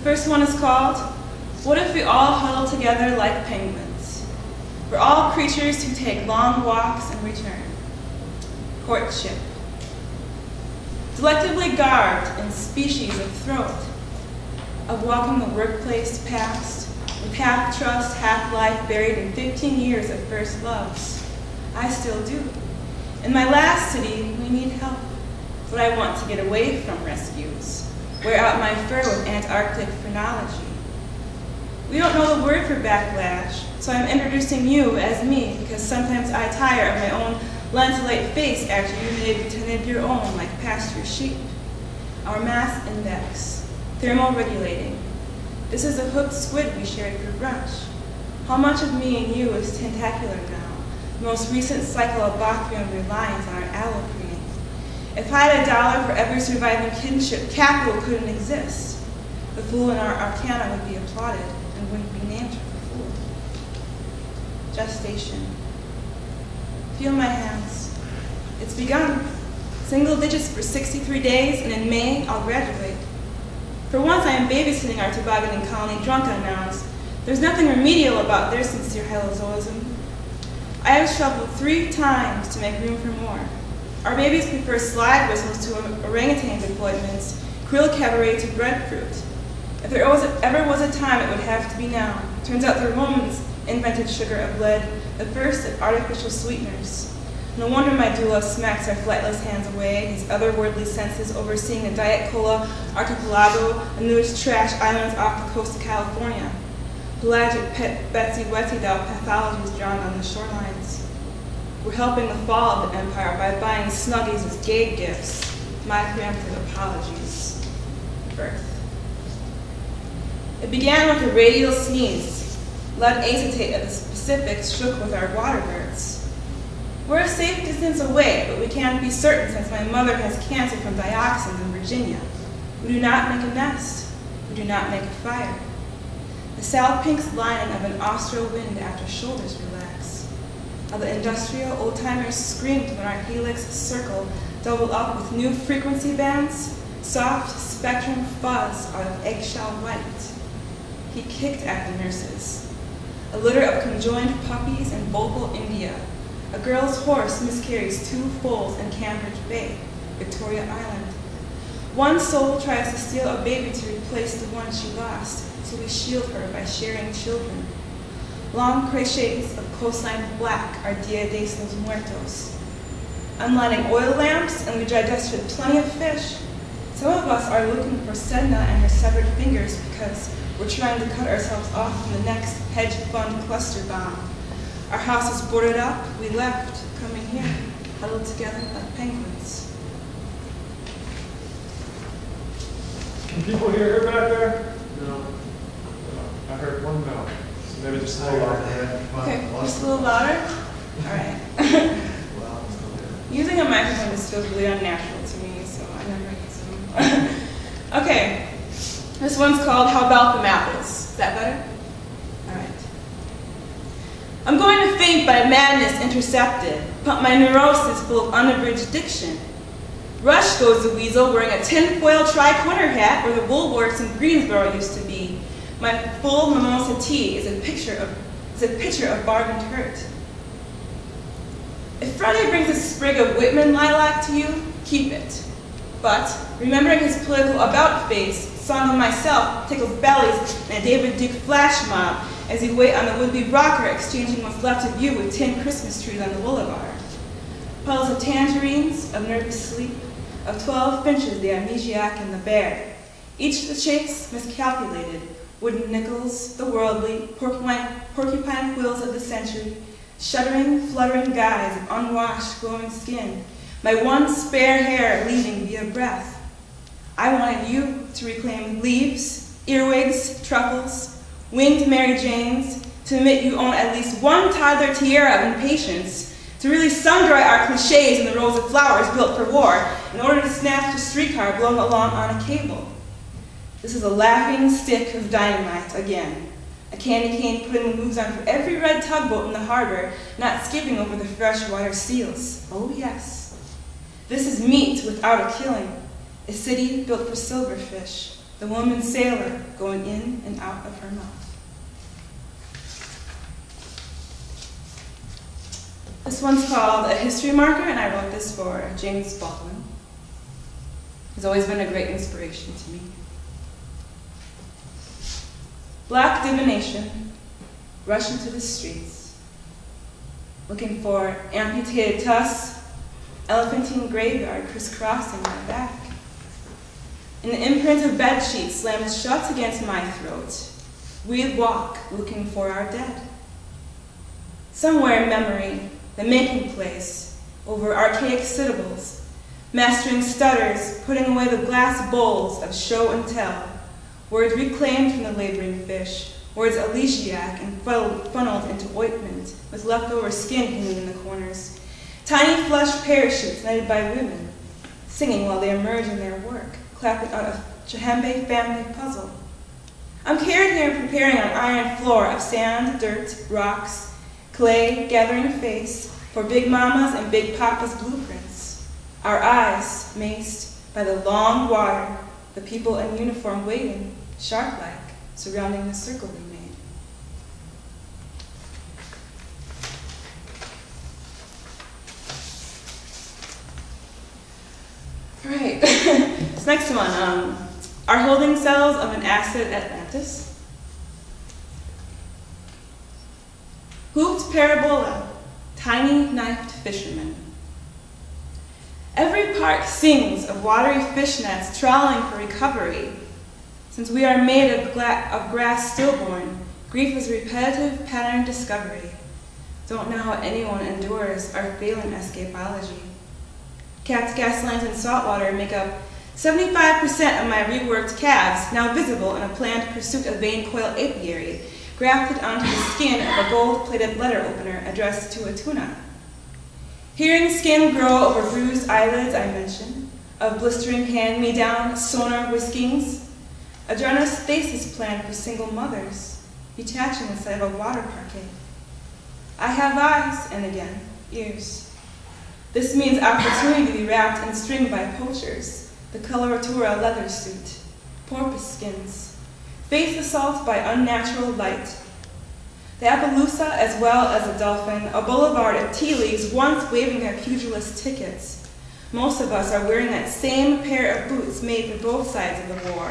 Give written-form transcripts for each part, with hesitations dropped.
first one is called, What If We All Huddle Together Like Penguins? We're all creatures who take long walks and return. Courtship. Delectably garbed in species of throat, of walking the workplace past, with half trust, half life buried in 15 years of first loves. I still do. In my last city, we need help, but I want to get away from rescues, wear out my fur with Antarctic phrenology. We don't know the word for backlash, so I'm introducing you as me, because sometimes I tire of my own lentulate face after you may have pretended your own like pasture sheep. Our mass index, thermoregulating. This is a hooked squid we shared for brunch. How much of me and you is tentacular now? The most recent cycle of Bothian reliance on our alloprene. If I had $1 for every surviving kinship, capital couldn't exist. The fool in our arcana would be applauded and wouldn't be named for fool. Gestation. Feel my hands. It's begun. Single digits for 63 days, and in May, I'll graduate. For once, I am babysitting our tobogganing colony drunk on nouns. There's nothing remedial about their sincere hellozoism. I have shoveled 3 times to make room for more. Our babies prefer slide whistles to orangutan deployments, krill cabaret to breadfruit. If there ever was a time, it would have to be now. Turns out the Romans invented sugar of lead, the first of artificial sweeteners. No wonder my doula smacks our flightless hands away, his otherworldly senses overseeing a Diet Cola archipelago and newest trash islands off the coast of California. Pelagic Betsy Wetsy doll pathologies drawn on the shorelines. We're helping the fall of the empire by buying snuggies as gay gifts. My preemptive apologies. Birth. It began with a radial sneeze. Lead acetate of the Pacific shook with our water birds. We're a safe distance away, but we can't be certain since my mother has cancer from dioxins in Virginia. We do not make a nest. We do not make a fire. The Sal Pink's lining of an austral wind after shoulders relax. How the industrial old-timers screamed when our helix circle doubled up with new frequency bands, soft spectrum fuzz out of eggshell white. He kicked at the nurses. A litter of conjoined puppies in Bhopal, India. A girl's horse miscarries 2 foals in Cambridge Bay, Victoria Island. One soul tries to steal a baby to replace the one she lost, so we shield her by sharing children. Long crochets of coastline black are Dia de los Muertos. Unlighting oil lamps, and we digested plenty of fish. Some of us are looking for Sedna and her severed fingers because we're trying to cut ourselves off from the next hedge fund cluster bomb. Our house is boarded up, we left, coming here, huddled together like penguins. Can people hear her back there? No. I heard one no. So maybe just a little louder. Okay, just a little louder? All right. Using a microphone just feels really unnatural to me, so I never use them. Okay, this one's called How About Them Apples. Is that better? All right. I'm going to faint by madness intercepted, pump my neurosis full of unabridged diction. Rush goes the weasel wearing a tinfoil tri-corner hat where the Woolworths in Greensboro used to be. My full mimosa tea is a picture of bargained hurt. If Friday brings a sprig of Whitman lilac to you, keep it. But, remembering his political about-face, song of myself tickles bellies in a David Duke flash mob as you wait on the would-be rocker exchanging what's left of you with tin Christmas trees on the boulevard. Puddles of tangerines, of nervous sleep, of 12 finches, the amnesiac and the bear. Each of the shapes miscalculated, wooden nickels, the worldly, porcupine quills of the century, shuddering, fluttering guys of unwashed, glowing skin, my one spare hair leaving via breath. I wanted you to reclaim leaves, earwigs, truffles, winged Mary Janes, to admit you own at least one toddler tiara of impatience, to really sun-dry our cliches in the rows of flowers built for war in order to snatch a streetcar blown along on a cable. This is a laughing stick of dynamite again. A candy cane putting the moves on for every red tugboat in the harbor, not skipping over the freshwater seals. Oh yes. This is meat without a killing. A city built for silverfish. the woman sailor going in and out of her mouth. This one's called A History Marker, and I wrote this for James Baldwin. He's always been a great inspiration to me. Black divination rush into the streets, looking for amputated tusks, elephantine graveyard crisscrossing my back. And the imprint of bed sheets slammed shut against my throat. We'd walk looking for our dead. Somewhere in memory, the making place, over archaic syllables, mastering stutters, putting away the glass bowls of show and tell, words reclaimed from the laboring fish, words elegiac and funneled into ointment, with leftover skin hanging in the corners, tiny flush parachutes lighted by women, singing while they emerge in their work, clapping out a Chahembe family puzzle. I'm carried here preparing an iron floor of sand, dirt, rocks, clay, gathering face for Big Mama's and Big Papa's blueprints. Our eyes maced by the long water, the people in uniform waiting, shark-like, surrounding the circle we made. All right, this next one, our holding cells of an acid Atlantis. Hooped parabola, tiny knifed fishermen. Every park sings of watery fishnets trawling for recovery. Since we are made of grass stillborn, grief is repetitive pattern discovery. Don't know how anyone endures our failing escapology. Cats, gas lines, and saltwater make up 75% of my reworked calves, now visible in a planned pursuit of vein coil apiary, grafted onto the skin of a gold-plated letter opener addressed to a tuna. Hearing skin grow over bruised eyelids, I mention, of blistering hand-me-down sonar whiskings, adrenostasis plan for single mothers, detaching inside of a water parquet. I have eyes, and again, ears. This means opportunity to be wrapped in string by poachers, the coloratura leather suit, porpoise skins, face assault by unnatural light. The Appaloosa, as well as the dolphin, a boulevard of tea leaves once waving their pugilist tickets. Most of us are wearing that same pair of boots made for both sides of the war.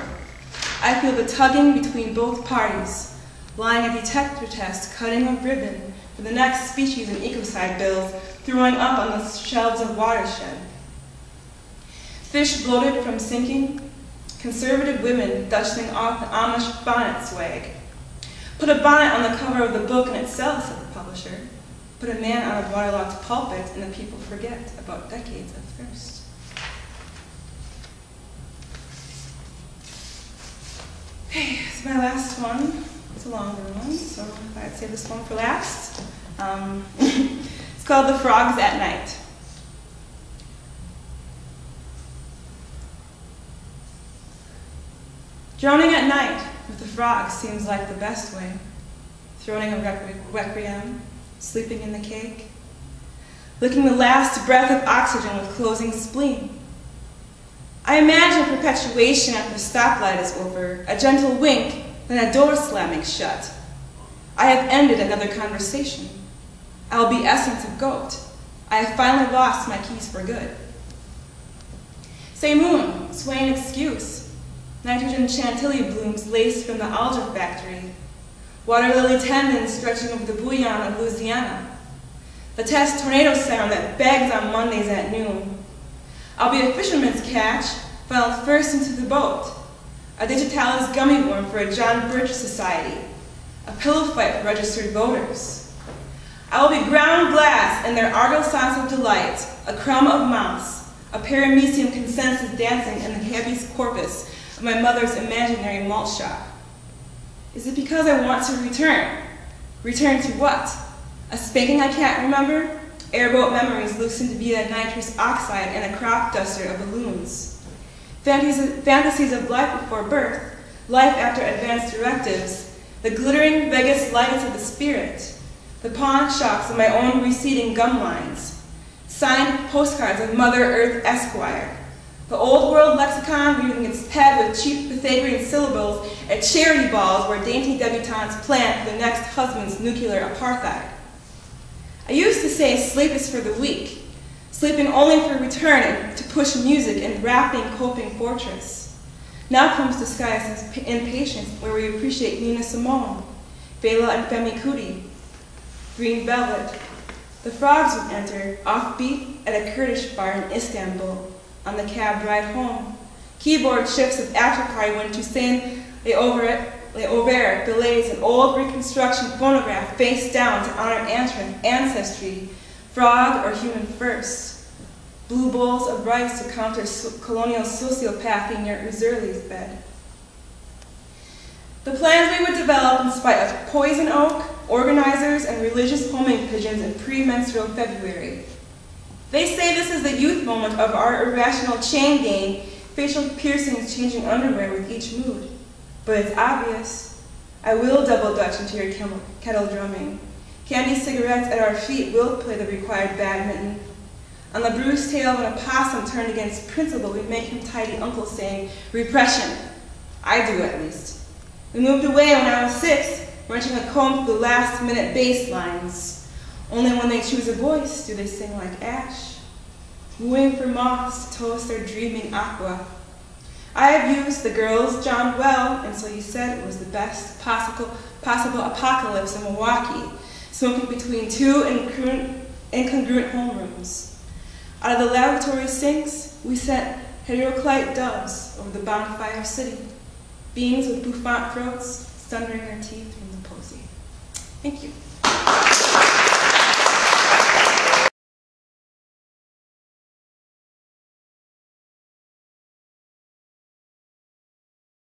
I feel the tugging between both parties, lying a detector test, cutting a ribbon for the next species and ecocide bills, throwing up on the shelves of watershed. Fish bloated from sinking, conservative women dusting off the Amish bonnet swag. Put a bonnet on the cover of the book in itself, said the publisher. Put a man on a waterlogged pulpit and the people forget about decades of thirst. Okay, it's my last one. It's a longer one, so I'd save this one for last. It's called The Frogs at Night. Droning at night with the frogs seems like the best way. Throning a requiem, sleeping in the cake, licking the last breath of oxygen with closing spleen. I imagine perpetuation after the stoplight is over, a gentle wink, then a door slamming shut. I have ended another conversation. I will be essence of goat. I have finally lost my keys for good. Say moon, swaying excuse. Nitrogen chantilly blooms laced from the alder factory. Water lily tendons stretching over the bouillon of Louisiana. The test tornado sound that begs on Mondays at noon. I'll be a fisherman's catch, funneled first into the boat. A digitalis gummy worm for a John Birch Society. A pillow fight for registered voters. I will be ground glass in their argo sauce of delight, a crumb of mouse, a paramecium consensus dancing in the habeas corpus of my mother's imaginary malt shop. Is it because I want to return? Return to what? A spanking I can't remember? Airboat memories loosened via nitrous oxide and a crop duster of balloons. Fantasies of life before birth, life after advanced directives, the glittering Vegas lights of the spirit, the pawn shops of my own receding gum lines, signed postcards of Mother Earth Esquire, The old world lexicon rearing its head with cheap Pythagorean syllables at charity balls where dainty debutantes plan for the next husband's nuclear apartheid. I used to say sleep is for the weak, sleeping only for return and to push music and rapping coping fortress. Now comes disguised as impatience, where we appreciate Nina Simone, Bela and Femi Kuti, Green Velvet. The Frogs would enter, offbeat, at a Kurdish bar in Istanbul, on the cab ride home. Keyboard shifts of Afterparty when Toussaint L'Auvert belays an old Reconstruction phonograph face down to honor ancestry, frog or human first. Blue bowls of rice to counter colonial sociopathy near Uzerli's bed. The plans we would develop in spite of poison oak, organizers, and religious homing pigeons in pre-menstrual February. They say this is the youth moment of our irrational chain gang, facial piercings changing underwear with each mood. But it's obvious. I will double dutch into your kettle drumming. Candy cigarettes at our feet will play the required badminton. On the bruised tail when a possum turned against principle, we make him tidy uncle saying, repression. I do at least. We moved away when I was 6, wrenching a comb through the last-minute bass lines. Only when they choose a voice do they sing like ash, wooing for moths to toast their dreaming aqua. I have used the girls' John well, and so you said it was the best possible apocalypse in Milwaukee, smoking between 2 incongruent homerooms. Out of the lavatory sinks, we sent heteroclite doves over the bonfire city, beings with bouffant throats, sundering their teeth from the posy. Thank you.